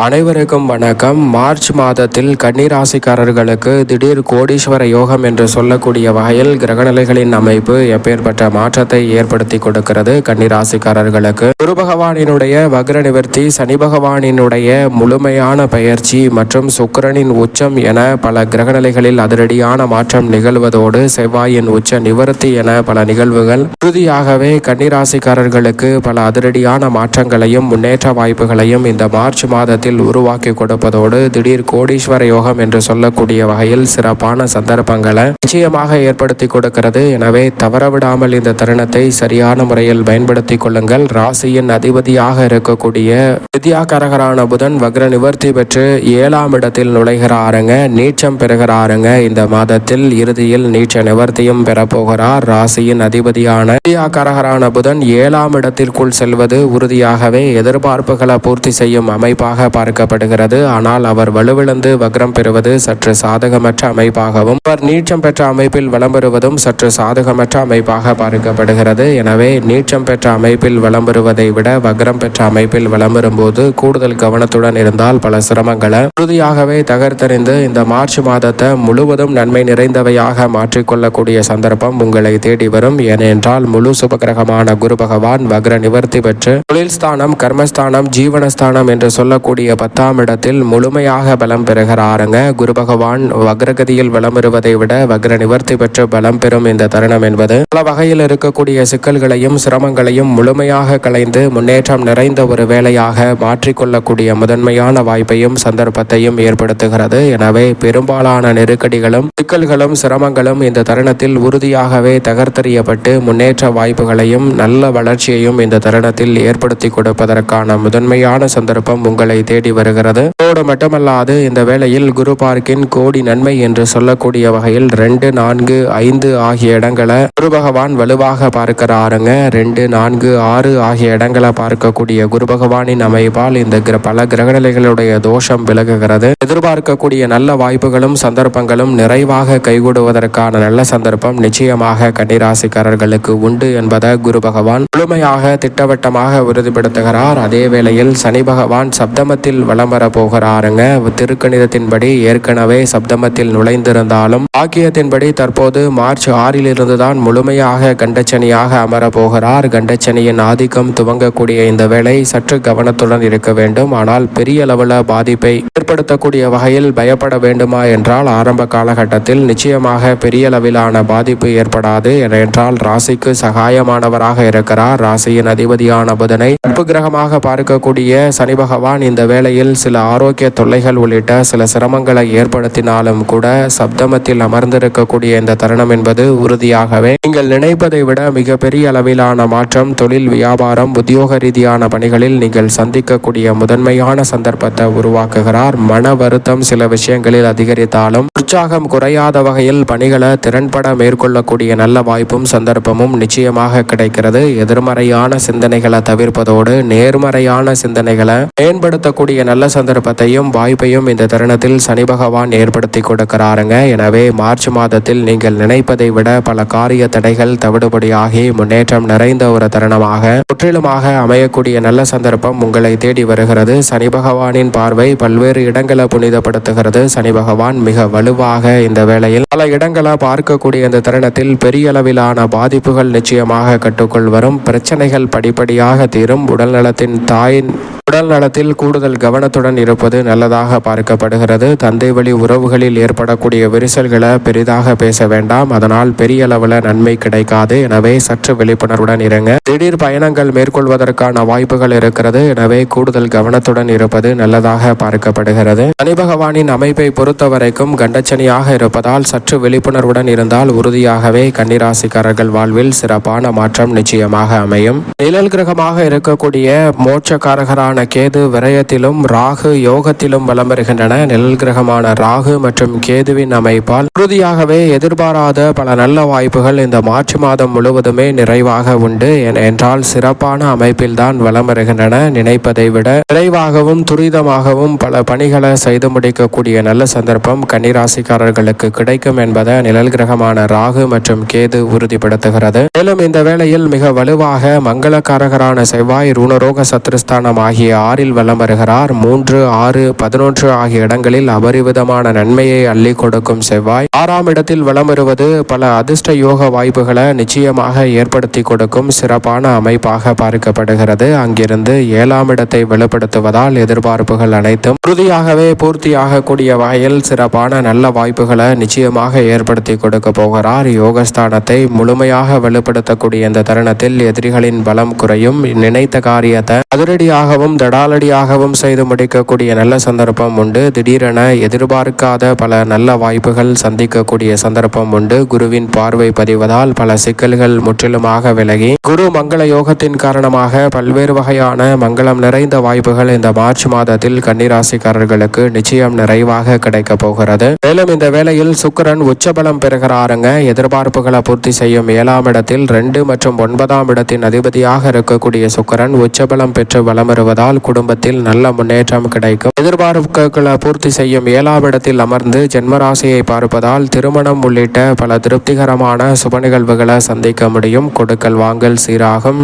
அனைவருக்கும் வணக்கம். மார்ச் மாதத்தில் கன்னிராசிக்காரர்களுக்கு திடீர் கோடீஸ்வர யோகம் என்று சொல்லக்கூடிய வகையில் கிரகநிலைகளின் அமைப்பு எப்பேற்பட்ட மாற்றத்தை ஏற்படுத்தி கொடுக்கிறது கன்னிராசிக்காரர்களுக்கு. குரு பகவானினுடைய வக்ர நிவர்த்தி, சனி பகவானினுடைய முழுமையான பயிற்சி மற்றும் சுக்கிரனின் உச்சம் என பல கிரகநிலைகளில் அதிரடியான மாற்றம் நிகழ்வதோடு செவ்வாயின் உச்ச நிவர்த்தி என பல நிகழ்வுகள் உறுதியாகவே கன்னிராசிக்காரர்களுக்கு பல அதிரடியான மாற்றங்களையும் முன்னேற்ற வாய்ப்புகளையும் இந்த மார்ச் மாதத்தில் உருவாக்கி கொடுப்பதோடு திடீர் கோடீஸ்வர யோகம் என்று சொல்லக்கூடிய வகையில் சிறப்பான சந்தர்ப்பங்களை நிச்சயமாக ஏற்படுத்தி கொடுக்கிறது. எனவே தவறவிடாமல் இந்த தருணத்தை சரியான முறையில் பயன்படுத்தி கொள்ளுங்கள். ராசியின் அதிபதியாக இருக்கக்கூடிய வித்யாகாரகரான புதன் வக்ர நிவர்த்தி பெற்று 7ஆம் இடத்தில் நுழைகிறாருங்க, நீச்சம் பெறுகிறாருங்க. இந்த மாதத்தில் இறுதியில் நீச்ச நிவர்த்தியும் பெறப்போகிறார். ராசியின் அதிபதியான வித்யாகாரகரான புதன் 7ஆம் இடத்திற்குள் செல்வது உறுதியாகவே எதிர்பார்ப்புகளை பூர்த்தி செய்யும் அமைப்பாக பார்க்கப்படுகிறது. ஆனால் அவர் வலுவிழந்து வக்ரம் பெறுவது சற்று சாதகமற்ற அமைப்பாகவும் அவர் நீச்சம் பெற்ற அமைப்பில் வலம் பெறுவதும் சற்று சாதகமற்ற அமைப்பாக பார்க்கப்படுகிறது. எனவே நீச்சம் பெற்ற அமைப்பில் வலம் பெறுவதை விட வக்ரம் பெற்ற அமைப்பில் வலம் பெறும்போது கூடுதல் கவனத்துடன் இருந்தால் பல சிரமங்களை உறுதியாகவே தகர்த்தறிந்து இந்த மார்ச் மாதத்தை முழுவதும் நன்மை நிறைந்தவையாக மாற்றிக்கொள்ளக்கூடிய சந்தர்ப்பம் உங்களை தேடி வரும். ஏனென்றால் முழு சுபகிரகமான குரு பகவான் வக்ர நிவர்த்தி பெற்று தொழில் ஸ்தானம், கர்மஸ்தானம், ஜீவனஸ்தானம் என்று சொல்லக்கூடிய 10ஆம் இடத்தில் முழுமையாக பலம் பெறுகிறாருங்க. குரு பகவான் வக்ரகதியில் பலம் பெறுவதை விட வக்ர நிவர்த்தி பெற்று பலம் பெறும் இந்த தருணம் என்பது பல வகையில் இருக்கக்கூடிய சிக்கல்களையும் சிரமங்களையும் முழுமையாக களைந்து முன்னேற்றம் நிறைந்த ஒரு வேலையாக மாற்றிக்கொள்ளக்கூடிய முதன்மையான வாய்ப்பையும் சந்தர்ப்பத்தையும் ஏற்படுத்துகிறது. எனவே பெரும்பாலான நெருக்கடிகளும் சிக்கல்களும் சிரமங்களும் இந்த தருணத்தில் உறுதியாகவே தகர்த்தெறியப்பட்டு முன்னேற்ற வாய்ப்புகளையும் நல்ல வளர்ச்சியையும் இந்த தருணத்தில் ஏற்படுத்தி கொடுப்பதற்கான முதன்மையான சந்தர்ப்பம் உங்களை தேடி வருகிறது. அதோடு மட்டுமல்லாது இந்த வேளையில் குரு பார்க்கின் கோடி நன்மை என்று சொல்லக்கூடிய வகையில் 2, 4, 5 ஆகிய இடங்களை குரு பகவான் வலுவாக பார்க்கிறாருங்க. 2, 4, 6 ஆகிய இடங்களை பார்க்கக்கூடிய குரு பகவானின் அமைப்பால் இந்த பல கிரகநிலைகளுடைய தோஷம் விலகுகிறது. எதிர்பார்க்கக்கூடிய நல்ல வாய்ப்புகளும் சந்தர்ப்பங்களும் நிறைவாக கைகூடுவதற்கான நல்ல சந்தர்ப்பம் நிச்சயமாக கன்னிராசிக்காரர்களுக்கு உண்டு என்பதை குரு பகவான் முழுமையாக திட்டவட்டமாக உறுதிப்படுத்துகிறார். அதே வேளையில் சனி பகவான் சப்தமத்தில் வலம் வர போகிறாருங்க. திருக்கணிதத்தின்படி ஏற்கனவே சப்தமத்தில் நுழைந்திருந்தாலும் ஆக்கியத்தின்படி தற்போது மார்ச் 6 தான் முழுமையாக கண்டச்சனியாக அமர போகிறார். கண்டச்சனியின் ஆதிக்கம் துவங்கக்கூடிய இந்த வேளை சற்று கவனத்துடன் இருக்க வேண்டும். ஆனால் பெரிய அளவில் பாதிப்பை ஏற்படுத்தக்கூடிய வகையில் பயப்பட வேண்டுமா என்றால் ஆரம்ப காலகட்டத்தில் நிச்சயமாக பெரிய அளவிலான பாதிப்பு ஏற்படாது. என்றால் ராசிக்கு சகாயமானவராக இருக்கிறார். ராசியின் அதிபதியான புதனை நட்பு கிரகமாக பார்க்கக்கூடிய சனி பகவான் இந்த வேளையில் சில ஆரோக்கிய தொல்லைகள் உள்ளிட்ட சில சிரமங்களை ஏற்படுத்தினாலும் கூட சப்தமத்தில் அமர்ந்திருக்கக்கூடிய இந்த தருணம் என்பது உறுதியாகவே நீங்கள் நினைப்பதை விட மிகப்பெரிய அளவிலான மாற்றம் தொழில், வியாபாரம், உத்தியோக ரீதியான பணிகளில் நீங்கள் சந்திக்கக்கூடிய முதன்மையான சந்தர்ப்பத்தை உருவாக்குகிறார். மன வருத்தம் சில விஷயங்களில் அதிகரித்தாலும் உற்சாகம் குறையாத வகையில் பணிகளை திறன்பட மேற்கொள்ளக்கூடிய நல்ல வாய்ப்பும் சந்தர்ப்பமும் நிச்சயமாக கிடைக்கிறது. எதிர்மறையான சிந்தனைகளை தவிர்ப்பதோடு நேர்மறையான சிந்தனைகளை மேம்படுத்தக்கூடிய நல்ல சந்தர்ப்பத்தையும் வாய்ப்பையும் இந்த தருணத்தில் சனி பகவான் ஏற்படுத்தி கொடுக்கிறாருங்க. எனவே மார்ச் மாதத்தில் நீங்கள் நினைப்பதை விட பல காரிய தடைகள் தவிடுபடியாகி முன்னேற்றம் நிறைந்த ஒரு தருணமாக முற்றிலுமாக அமையக்கூடிய நல்ல சந்தர்ப்பம் உங்களை தேடி வருகிறது. சனி பகவானின் பார்வை பல்வேறு இடங்களை புனிதப்படுத்துகிறது. சனி பகவான் மிக வலுவாக இந்த வேளையில் பல இடங்களை பார்க்கக்கூடிய இந்த தருணத்தில் பெரிய அளவிலான பாதிப்புகள் நிச்சயமாக கட்டுக்குள் வரும். பிரச்சனைகள் படிப்படியாக தீரும். உடல்நலத்தின் தாயின் உடல் நலத்தில் கூடுதல் கவனத்துடன் இருப்பது நல்லதாக பார்க்கப்படுகிறது. தந்தை வழி உறவுகளில் ஏற்படக்கூடிய விரிசல்களை பெரிதாக பேச வேண்டாம். அதனால் பெரிய அளவில் நன்மை கிடைக்காது. எனவே சற்று விழிப்புணர்வுடன் இருங்க. திடீர் பயணங்கள் மேற்கொள்வதற்கான வாய்ப்புகள் இருக்கிறது. எனவே கூடுதல் கவனத்துடன் இருப்பது நல்லதாக பார்க்கப்படுகிறது. சனி பகவானின் அமைப்பை பொறுத்த வரைக்கும் கண்டச்சனியாக இருப்பதால் சற்று விழிப்புணர்வுடன் இருந்தால் உறுதியாகவே கன்னிராசிக்காரர்கள் வாழ்வில் சிறப்பான மாற்றம் நிச்சயமாக அமையும். நிழல் கிரகமாக இருக்கக்கூடிய மோட்சக்காரகரான கேது விரயத்திலும் ராகு யோகத்திலும் வலம் வருகின்றன. நிழல் கிரகமான ராகு மற்றும் கேதுவின் அமைப்பால் உறுதியாகவே எதிர்பாராத பல நல்ல வாய்ப்புகள் இந்த மார்ச் மாதம் முழுவதுமே நிறைவாக உண்டு. என்றால் சிறப்பான அமைப்பில் தான் வலம் வருகின்றன. நினைப்பதை விட விரைவாகவும் துரிதமாகவும் பல பணிகளை செய்து முடிக்கக்கூடிய நல்ல சந்தர்ப்பம் கன்னிராசிக்காரர்களுக்கு கிடைக்கும் என்பதை நிழல் கிரகமான ராகு மற்றும் கேது உறுதிப்படுத்துகிறது. மேலும் இந்த வேளையில் மிக வலுவாக மங்களக்காரகரான செவ்வாய் ருணரோக சத்ருஸ்தானம் ஆகிய ஆகிய 6ல் வலம் வருகிறார். 3, 6, 11 ஆகிய இடங்களில் அபரிவிதமான நன்மையை அள்ளி கொடுக்கும் செவ்வாய் 6ஆம் இடத்தில் வலம் வருவது பல அதிர்ஷ்ட யோக வாய்ப்புகளை நிச்சயமாக ஏற்படுத்தி கொடுக்கும் சிறப்பான அமைப்பாக பார்க்கப்படுகிறது. அங்கிருந்து 7ஆம் இடத்தை வெளிப்படுத்துவதால் எதிர்பார்ப்புகள் அனைத்தும் உறுதியாகவே பூர்த்தியாகக்கூடிய வகையில் சிறப்பான நல்ல வாய்ப்புகளை நிச்சயமாக ஏற்படுத்தி கொடுக்க போகிறார். யோகஸ்தானத்தை முழுமையாக வெளிப்படுத்தக்கூடிய இந்த தருணத்தில் எதிரிகளின் பலம் குறையும். நினைத்த காரியத்தை அதிரடியாகவும் தடாலடியாகவும் செய்து முடிக்கக்கூடிய நல்ல சந்தர்ப்பம் உண்டு. திடீரென எதிர்பார்க்காத பல நல்ல வாய்ப்புகள் சந்திக்கக்கூடிய சந்தர்ப்பம் உண்டு. குருவின் பார்வை பதிவதால் பல சிக்கல்கள் முற்றிலுமாக விலகி குரு மங்கள யோகத்தின் காரணமாக பல்வேறு வகையான மங்களம் நிறைந்த வாய்ப்புகள் இந்த மார்ச் மாதத்தில் கன்னிராசிக்காரர்களுக்கு நிச்சயம் நிறைவாக கிடைக்க போகிறது. மேலும் இந்த வேளையில் சுக்கிரன் உச்சபலம் பெறுகிறாருங்க. எதிர்பார்ப்புகளை பூர்த்தி செய்யும் 7ஆம் இடத்தில் 2 மற்றும் 9ஆம் இடத்தின் அதிபதியாக இருக்கக்கூடிய சுக்கிரன் உச்சபலம் பெற்று வலம் வருவதால் குடும்பத்தில் நல்ல முன்னேற்றம் கிடைக்கும். எதிர்பார்ப்புகளை பூர்த்தி செய்யும் 7ஆம் இடத்தில் அமர்ந்து ஜென்மராசியை பார்ப்பதால் திருமணம் உள்ளிட்ட பல திருப்திகரமான சுப நிகழ்வுகளை சந்திக்க முடியும். கொடுக்கல் வாங்கல் சீராகும்.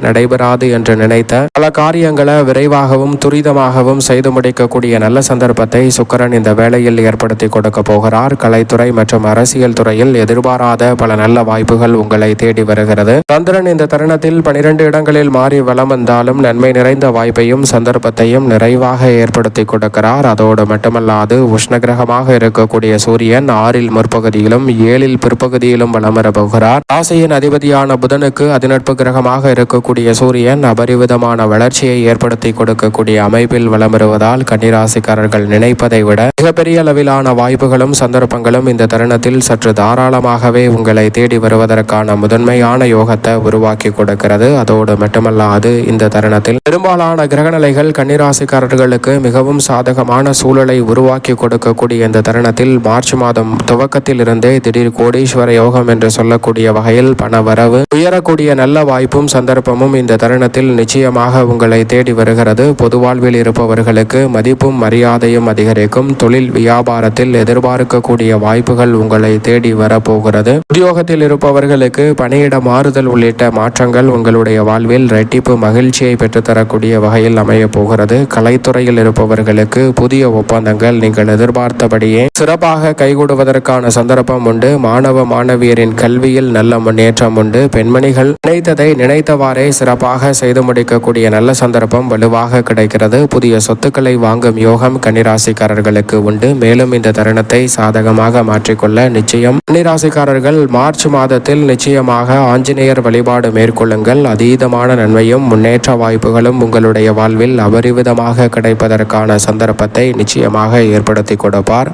நடைபெறாது என்று நினைத்த பல காரியங்களை விரைவாகவும் துரிதமாகவும் செய்து முடிக்கக்கூடிய நல்ல சந்தர்ப்பத்தை சுக்கிரன் இந்த வேளையில் ஏற்படுத்தி கொடுக்க போகிறார். கலைத்துறை மற்றும் அரசியல் துறையில் எதிர்பாராத பல நல்ல வாய்ப்புகள் உங்களை தேடி வருகிறது. சந்திரன் இந்த தருணத்தில் 12 இடங்களில் மாறி வலம் வந்தாலும் நன்மை நிறைந்த வாய்ப்பையும் சந்தர்ப்பத்தையும் நிறைவாக ஏற்படுத்தி கொடுக்கிறார். அதோடு மட்டுமல்லாது உஷ்ணகிரகமாக இருக்கக்கூடிய சூரியன் 6ல் முற்பகுதியிலும் 7ல் பிற்பகுதியிலும் வலம் வர போகிறார். ராசியின் அதிபதியான புதனுக்கு அதிநட்பு கிரகமாக இருக்கக்கூடிய சூரியன் அபரிவிதமான வளர்ச்சியை ஏற்படுத்தி கொடுக்கக்கூடிய அமைப்பில் வலம் வருவதால் கன்னிராசிக்காரர்கள் நினைப்பதை விட மிகப்பெரிய அளவிலான வாய்ப்புகளும் சந்தர்ப்பங்களும் இந்த தருணத்தில் சற்று தாராளமாகவே உங்களை தேடி வருவதற்கான முதன்மையான யோகத்தை உருவாக்கி கொடுக்கிறது. அதோடு மட்டுமல்லாது இந்த தருணத்தில் பெரும்பாலான கிரகநிலைகள் கன்னிராசிக்காரர்களுக்கு மிகவும் சாதகமான சூழலை உருவாக்கி கொடுக்கக்கூடிய இந்த தருணத்தில் மார்ச் மாதம் துவக்கத்தில் இருந்தே திடீர் கோடீஸ்வர யோகம் என்று சொல்லக்கூடிய வகையில் பண வரவு உயரக்கூடிய நல்ல வாய்ப்பும் சந்தர்ப்பமும் இந்த தருணத்தில் நிச்சயமாக உங்களை தேடி வருகிறது. பொது வாழ்வில் இருப்பவர்களுக்கு மதிப்பும் மரியாதையும் அதிகரிக்கும். தொழில் வியாபாரத்தில் எதிர்பார்க்கக்கூடிய வாய்ப்புகள் உங்களை தேடி வரப்போகிறது. உத்தியோகத்தில் இருப்பவர்களுக்கு பணியிட மாறுதல் உள்ளிட்ட மாற்றங்கள் உங்களுடைய வாழ்வில் இரட்டிப்பு மகிழ்ச்சியை பெற்றுத்தரக்கூடிய வகையில் அமைய போகிறது. கலைத்துறையில் இருப்பவர்களுக்கு புதிய ஒப்பந்தங்கள் நீங்கள் எதிர்பார்த்தபடியே சிறப்பாக கைகூடுவதற்கான சந்தர்ப்பம் உண்டு. மாணவ மாணவியரின் கல்வியில் நல்ல முன்னேற்றம் உண்டு. பெண்மணிகள் நினைத்ததை நினைத்தவாறே சிறப்பாக செய்து முடிக்கக்கூடிய நல்ல சந்தர்ப்பம் வலுவாக கிடைக்கிறது. புதிய சொத்துக்களை வாங்கும் யோகம் கன்னிராசிக்காரர்களுக்கு உண்டு. மேலும் இந்த தருணத்தை சாதகமாக மாற்றிக்கொள்ள நிச்சயம் கன்னிராசிக்காரர்கள் மார்ச் மாதத்தில் நிச்சயமாக ஆஞ்சநேயர் வழிபாடு மேற்கொள்ளுங்கள். அதீதமான நன்மையும் முன்னேற்ற வாய்ப்புகளும் உங்களுடைய வாழ்வில் அபரிவிதமாக கிடைப்பதற்கான சந்தர்ப்பத்தை நிச்சயமாக ஏற்படுத்தி கொடுப்பார்.